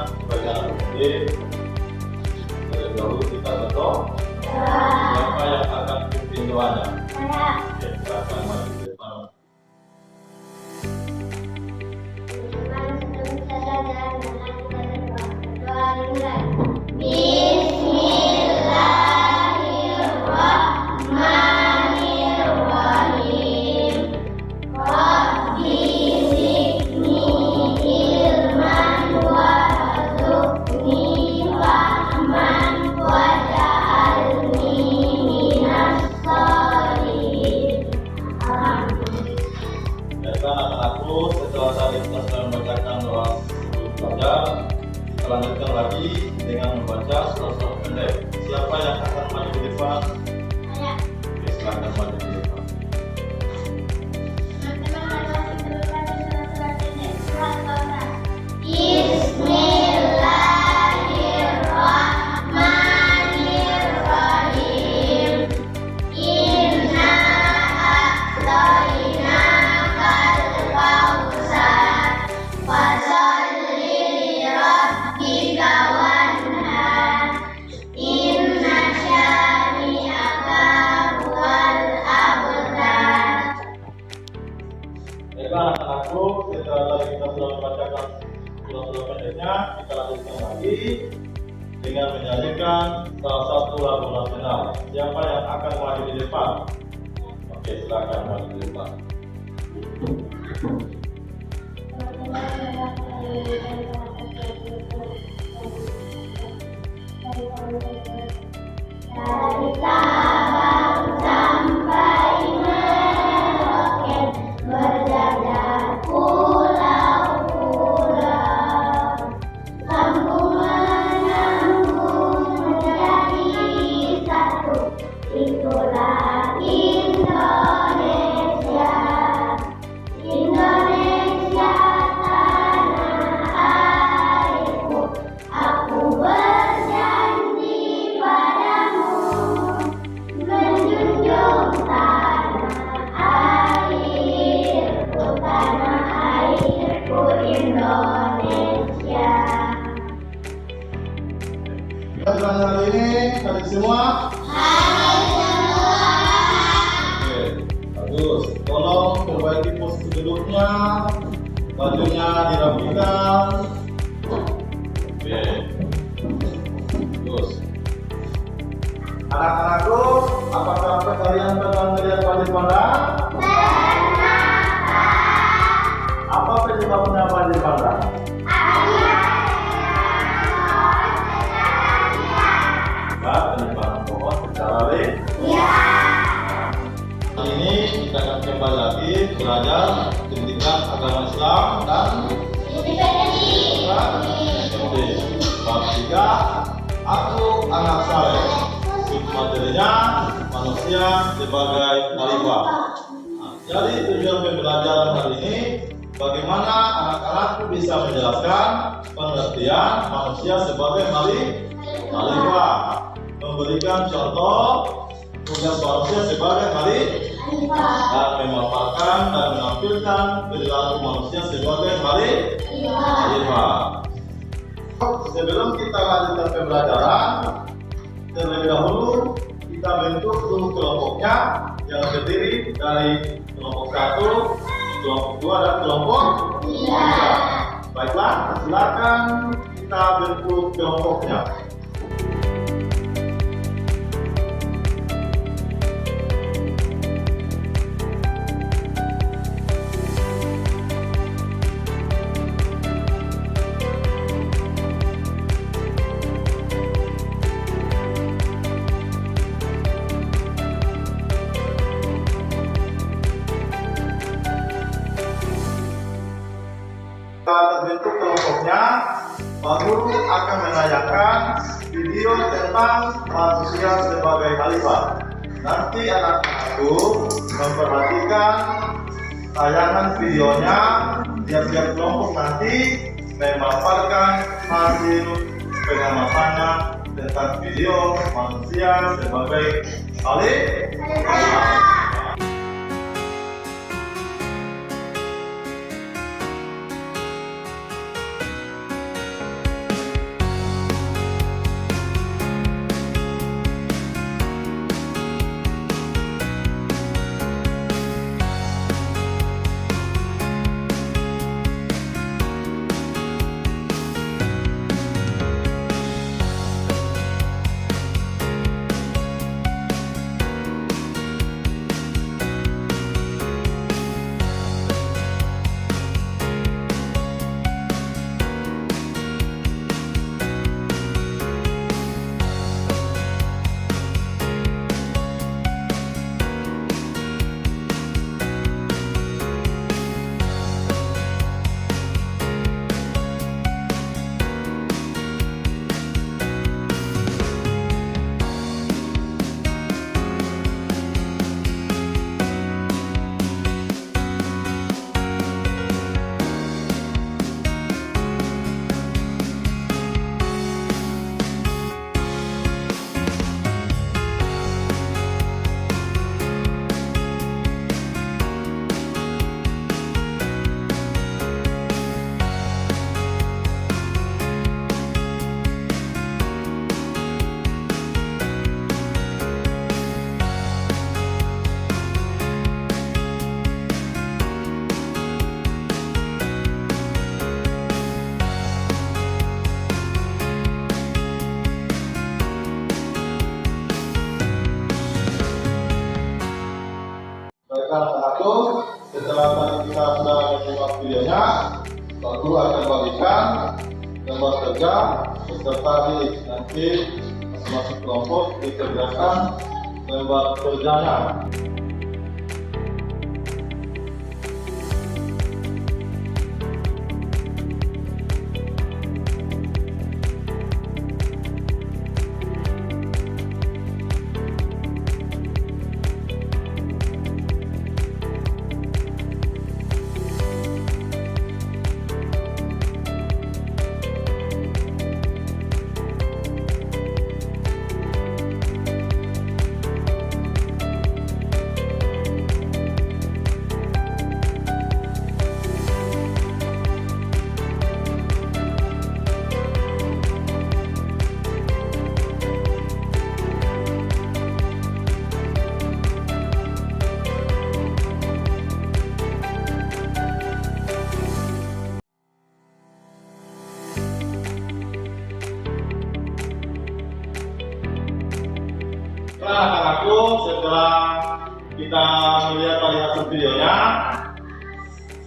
sebagai anak muslim, terlebih dahulu kita berdoa. Siapa yang akan pimpin doanya? Oke, silakan maju ke depan. Anak-anakku, setelah tadi kita sudah membacakan doa sebelum belajar, kita lanjutkan lagi dengan membaca surat-surat pendek. Siapa yang akan maju di depan? Oke, silakan maju di depan. Anak-anakku, setelah tadi kita sudah membacakan surat-surat pendeknya, kita lanjutkan lagi dengan menyanyikan salah satu lagu nasional. Siapa yang akan maju di depan? Oke, silakan maju di depan. Hari ini kalian semua. Oke, bagus. Tolong perbaiki posisi duduknya, bajunya dirapikan. Oke, bagus. Anak-anakku, apakah kalian pernah melihat banjir bandang? Apa penyebabnya banjir bandang? Penyebaran pohon secara legal. Hari ini kita akan kembali lagi belajar pendidikan agama Islam dan bab 3, aku anak saleh. Materinya manusia sebagai khalifah. Jadi tujuan pembelajaran hari ini bagaimana anak-anakku bisa menjelaskan pengertian manusia sebagai khalifah. Memberikan contoh tugas manusia sebagai khalifah dan memaparkan dan menampilkan perilaku manusia sebagai khalifah. Sebelum kita lanjutkan pembelajaran, terlebih dahulu kita bentuk dulu kelompoknya yang terdiri dari kelompok 1, kelompok 2 dan kelompok 3. Baiklah, silakan kita bentuk kelompoknya. Terbentuk kelompoknya, Pak Guru akan menayangkan video tentang manusia sebagai khalifah. Nanti anak-anakku memperhatikan tayangan videonya, tiap-tiap kelompok nanti memaparkan hasil pengamatannya tentang video manusia sebagai khalifah. guru akan bagikan gambar kerja beserta list. Nanti masing-masing kelompok dikerjakan gambar kerjanya. Anak-anakku, setelah kita melihat tadi hasil videonya,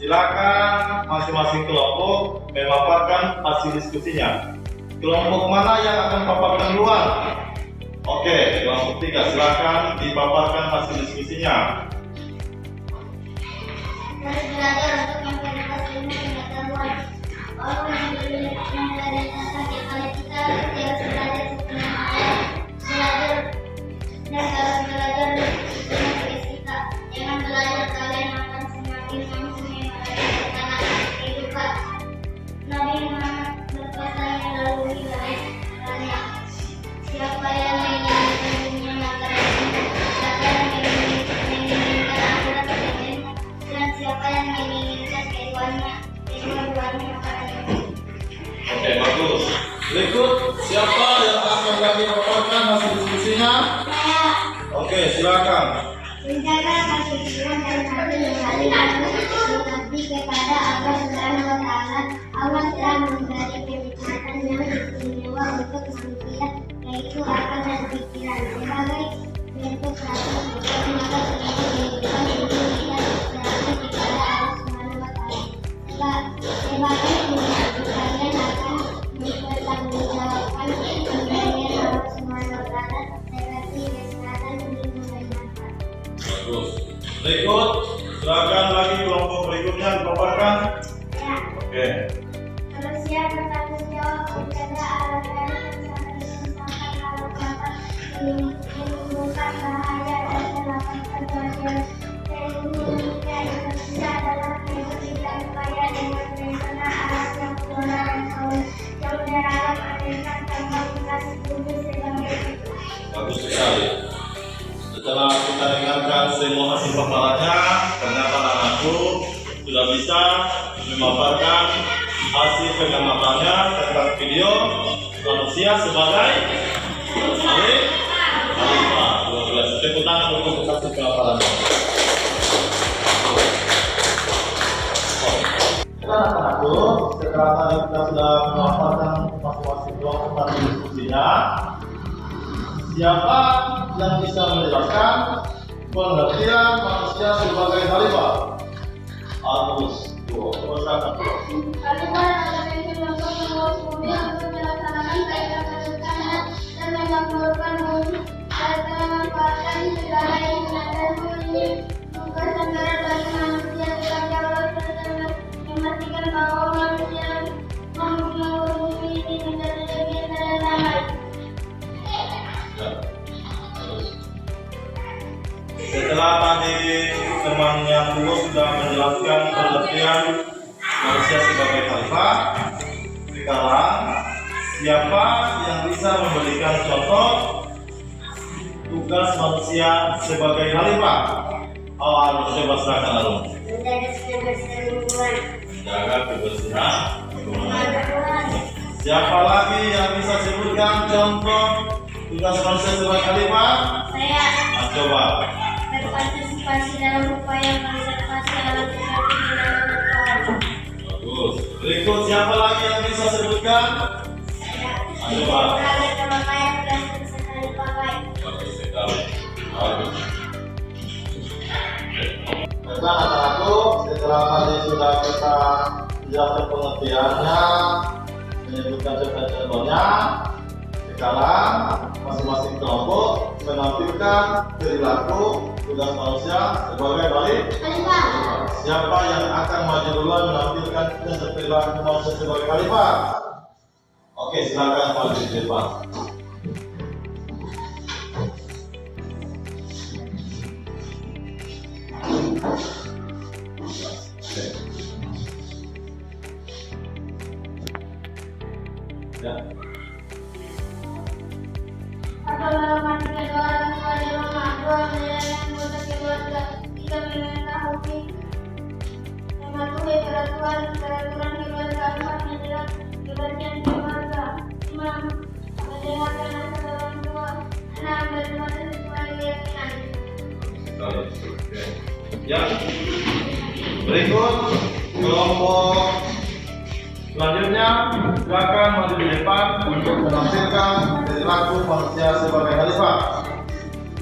silakan masing-masing kelompok memaparkan hasil diskusinya. Kelompok mana yang akan paparkan duluan? Oke, kelompok 3 silakan dipaparkan hasil diskusinya. Belajar untuk memperluas ilmu pengetahuan. Orang yang mempelajari kalau kita harus belajar sepenuhnya. Dan harus belajar dengan berisika. Dengan belajar kalian akan semakin mampu mengenali tanah kehidupan. Nabi Muhammad berkata yang lalu dibalik kalian. Siapa yang menginginkan dunia maka siapa yang menginginkan akhirat ilmu, dan siapa yang menginginkan keduanya maka ilmu. Oke, bagus. Berikut siapa yang akan kami paparkan hasil diskusinya? Oke, silakan. Menjaga kesucian dan hati yang saling mengabdi kepada Allah Subhanahu wa Ta'ala. Allah telah memberi kenikmatan yang istimewa untuk manusia, yaitu akal dan pikiran. Sebagai bentuk satu maka seluruh kehidupan dunia berarti kepada Allah Subhanahu wa Ta'ala. Sebagai pengabdi kalian akan mempertanggungjawabkan pemberian Allah Subhanahu wa Ta'ala seperti kesehatan dan kesehatan. Bagus. Berikut, silakan lagi kelompok berikutnya dipaparkan. Ya. Oke. Manusia bertanggung jawab menjaga alam dan sampai kalau dapat menimbulkan bahaya dan melakukan kemajuan sehingga Indonesia adalah kehidupan upaya dengan rencana alam yang flora dan fauna yang dalam meningkatkan pembangunan bumi sebagai Bagus sekali. Setelah kita dengarkan semua hasil paparannya, ternyata anakku sudah bisa memaparkan hasil pengamatannya tentang video manusia sebagai khalifah. Tepuk tangan untuk hasil pemaparannya. Anak-anakku, setelah tadi kita sudah memaparkan masing-masing kelompok tadi diskusinya, siapa yang bisa menjelaskan pengertian manusia sebagai khalifah? Agus, silakan. Khalifah adalah pemimpin untuk mengurus bumi untuk melaksanakan kaidah kesulitan dan memakmurkan bumi serta memanfaatkan segala yang ada bumi. Tugas negara bagi manusia sebagai Allah telah memastikan bahwa manusia mengurus bumi ini menjadi lebih damai. Setelah tadi teman yang dulu sudah menjelaskan pengertian manusia sebagai khalifah, sekarang siapa yang bisa memberikan contoh tugas manusia sebagai khalifah? Harus coba silakan Arun. Menjaga kebersihan lingkungan. Menjaga kebersihan lingkungan. Siapa lagi yang bisa sebutkan contoh tugas manusia sebagai khalifah? Saya Coba. berpartisipasi dalam upaya konservasi alam seperti penanaman pohon. Bagus. Berikut siapa lagi yang bisa sebutkan? Coba. Beralih pemakaian plastik sekali pakai. Bagus sekali. Bagus. Baiklah anak-anakku, setelah tadi sudah kita menjelaskan pengertiannya, menyebutkan contoh-contohnya. Sekarang masing-masing kelompok menampilkan perilaku tugas manusia sebagai Khalifah. Siapa yang akan maju duluan menampilkan perilaku manusia sebagai khalifah? Oke, silakan maju di depan. Ya. Apabila mati kedua orang tua di rumah, dua menjalankan anggota keluarga, tiga menjalankan hobi, mematuhi peraturan keluarga, empat menjalankan kebahagiaan keluarga, lima mendengarkan nasihat orang tua, enam beribadah sesuai keyakinan. Ya. Berikut kelompok selanjutnya, silakan maju di depan untuk menampilkan perilaku manusia sebagai khalifah.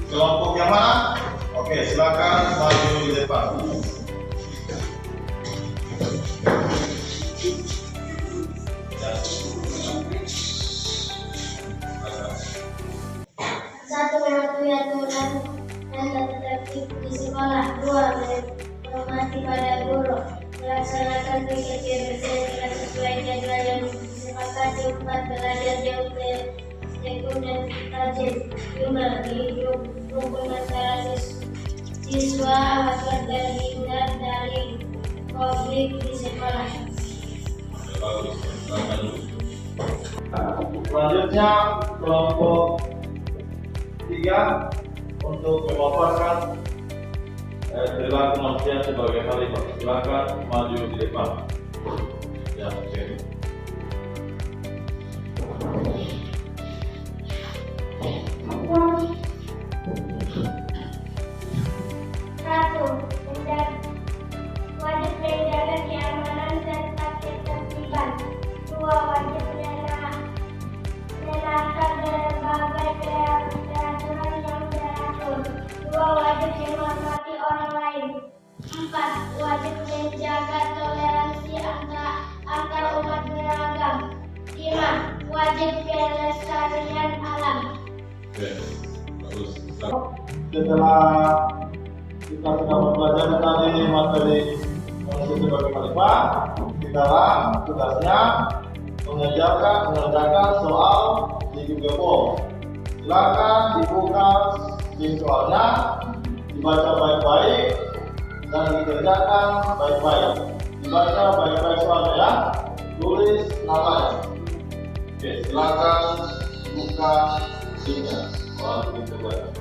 Kelompok yang mana? Oke, silakan maju di depan. Satu, mematuhi aturan dan tata tertib di sekolah. Dua, menghormati pada guru, melaksanakan kegiatan bersedia sesuai jadwal yang disepakati. Empat, belajar jauh tekun dan rajin. Lima, hidup rukun antara siswa agar terhindar dari konflik di sekolah. Selanjutnya kelompok 3 untuk memaparkan perilaku manusia sebagai khalifah. Silakan maju di depan. Ya, oke. Satu, wajib menjaga keamanan dan ketertiban. Dua, wajib menerapkan berbagai peraturan yang teratur. Dua, wajib menghormati orang lain. Empat, wajib menjaga toleransi antar umat beragam. Lima, wajib pelestarian alam. Oke, bagus. Setelah kita sudah mempelajari tadi materi manusia sebagai khalifah, sekarang tugasnya mengerjakan soal di Google Form. Silakan dibuka soalnya, dibaca baik-baik dan dikerjakan baik-baik. Dibaca baik-baik soalnya ya, tulis namanya. Oke, silakan buka linknya. Soal dikerjakan.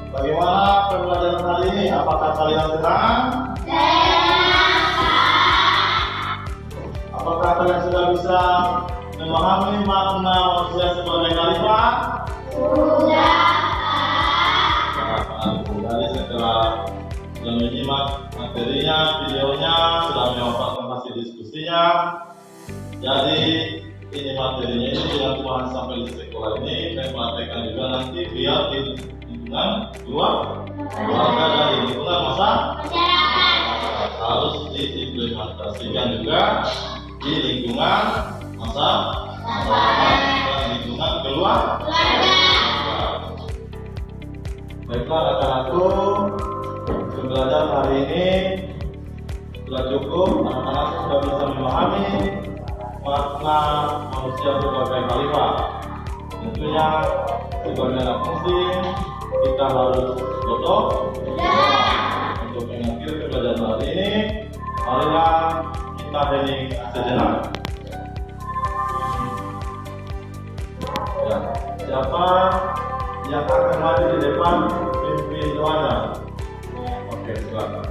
Bagaimana pembelajaran hari ini? Apakah kalian senang? Apakah kalian sudah bisa memahami makna manusia sebagai khalifah? Sudah. Jadi setelah menyimak materinya, videonya, sudah memaparkan hasil diskusinya. Jadi ini materinya ini yang Tuhan sampai di sekolah ini mempraktekkan juga nanti biar di lingkungan keluarga dan lingkungan masyarakat harus diimplementasikan juga di lingkungan masyarakat dan lingkungan keluarga. Baiklah, rekan-rekan, belajar hari ini sudah cukup, anak-anak sudah bisa memahami makna manusia sebagai khalifah. Tentunya sebagai anak muslim kita harus berdoa untuk mengakhiri pelajaran hari ini. Marilah kita hening sejenak. Ya, siapa yang akan maju di depan pimpin doanya? Oke, silakan.